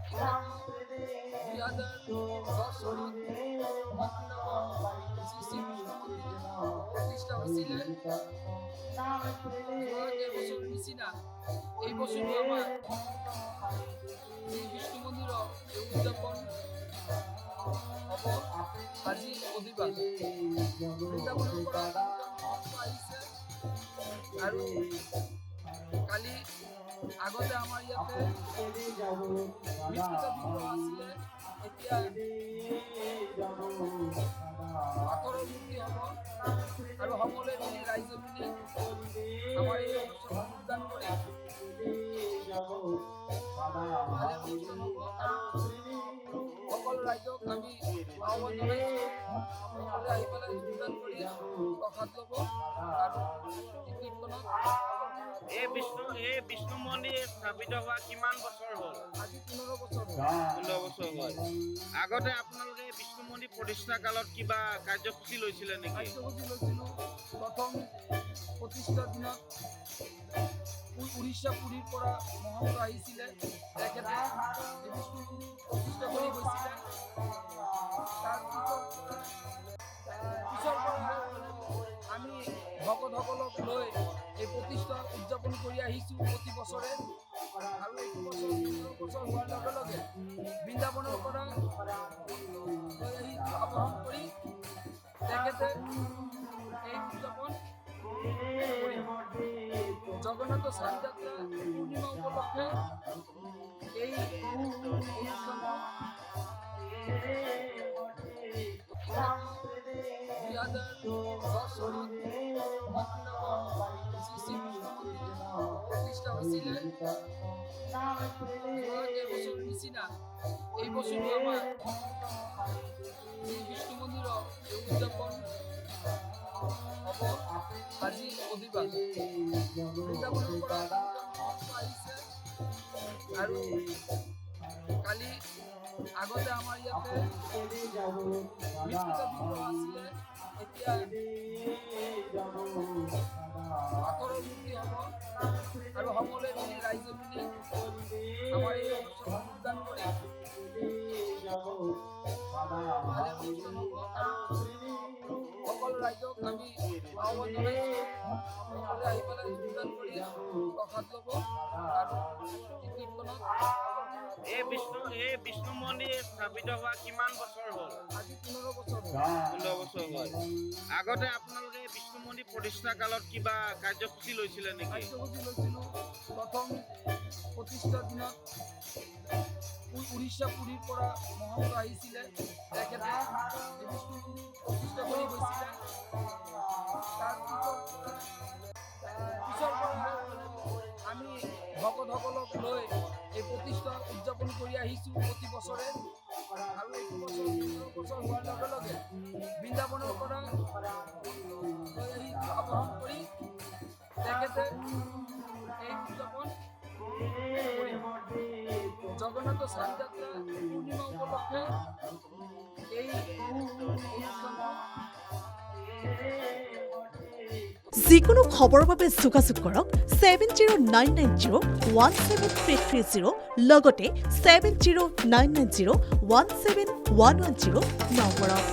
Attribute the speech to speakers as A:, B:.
A: 2010 চনত শ্ৰী কৃষ্ণ মন্দিৰ প্ৰতিষ্ঠা হৈছিলে। এবছৰ নিচিনা এই বছৰো আমাৰ এই বিষ্ণু মন্দিৰৰ উদযাপন হ'ব আজি অধিবাস। বৃন্দাবনৰ পৰা আহিছে আৰু কালি আগতে আমাৰ ইয়াতে মৃত্যুতা বিগ্ৰহ আছিলে, এতিয়া পাথৰৰ মূৰ্তি হ'ব আৰু সকলোৱে মিলি ৰাইজে মিলি আমাৰ এই অনুষ্ঠান যোগদান কৰি ভালে অনুষ্ঠান হ'ব আৰু সকলো ৰাইজক আমি আহ্বান জনাইছোঁ সকলোৱে আহি পেলাই যোগদান কৰি প্ৰসাদ ল'ব আৰু কীৰ্তনত।
B: এই বিষ্ণু মন্দিৰ স্থাপিত হোৱা কিমান বছৰ হ'ল?
A: আজি 15 বছৰ হ'ল।
B: 15 বছৰ হ'ল। আগতে আপোনালোকে বিষ্ণু মন্দিৰ প্ৰতিষ্ঠা কালত কিবা কাৰ্যসূচী লৈছিলে নেকি?
A: কাৰ্যসূচী লৈছিলোঁ। প্ৰথম প্ৰতিষ্ঠাৰ দিনত উৰিষ্যা পুৰীৰ পৰা মহন্ত আহিছিলে, তেখেতে এই বিষ্ণু মন্দিৰ প্ৰতিষ্ঠা কৰি গৈছিলে। পিছৰ পৰা আমি ভকতসকলক লৈ এই প্ৰতিষ্ঠা উদযাপন কৰি আহিছোঁ প্ৰতি বছৰে আৰু এইটো বছৰ 15 বছৰ হোৱাৰ লগে লগে বৃন্দাবনৰ পৰা লৈ আহি আহৰণ কৰি তেখেতে এই উদযাপন জগন্নাথ স্নানযাত্ৰা পূৰ্ণিমা উপলক্ষে এই অনুষ্ঠানটো 2010 চনত শ্ৰী কৃষ্ণ মন্দিৰ প্ৰতিষ্ঠা হৈছিলে। এবছৰ নিচিনা এই বছৰো আমাৰ এই বিষ্ণু মন্দিৰৰ উদযাপন হ'ব আজি অধিবাস। বৃন্দাবনৰ পৰা আহিছে আৰু কালি আগতে আমাৰ ইয়াতে মৃত্যুতা বিগ্ৰহ আছিলে, এতিয়া পাথৰৰ মূৰ্তি হ'ব আৰু সকলোৱে মিলি ৰাইজে মিলি আমাৰ এই অনুষ্ঠান যোগদান কৰি ভালে অনুষ্ঠান হ'ব আৰু সকলো ৰাইজক আমি আহ্বান জনাইছোঁ সকলোৱে আহি পেলাই যোগদান কৰি প্ৰসাদ ল'ব আৰু কীৰ্তনত।
B: এই বিষ্ণু মন্দিৰ স্থাপিত হোৱা কিমান বছৰ হ'ল?
A: আজি 15 বছৰ হ'ল।
B: 15 বছৰ হ'ল। আগতে আপোনালোকে বিষ্ণু মন্দিৰ প্ৰতিষ্ঠা কালত কিবা কাৰ্যসূচী লৈছিলে নেকি?
A: কাৰ্যসূচী লৈছিলোঁ। প্ৰথম প্ৰতিষ্ঠাৰ দিনত উৰিষ্যা পুৰীৰ পৰা মহন্ত আহিছিলে, তেখেতে এই বিষ্ণু মন্দিৰ প্ৰতিষ্ঠা কৰি গৈছিলে। পিছৰ পৰা আমি ভকতসকলক লৈ এই প্ৰতিষ্ঠা উদযাপন কৰি আহিছোঁ প্ৰতি বছৰে আৰু এইটো বছৰ 15 বছৰ হোৱাৰ লগে লগে বৃন্দাবনৰ পৰা লৈ আহি আহৰণ কৰি তেখেতে এই উদযাপন জগন্নাথ স্নানযাত্ৰা পূৰ্ণিমা উপলক্ষে এই অনুষ্ঠানটো
C: যিকোনো খবৰৰ বাবে যোগাযোগ কৰক 7099017330 লগতে 7099017110 নম্বৰত।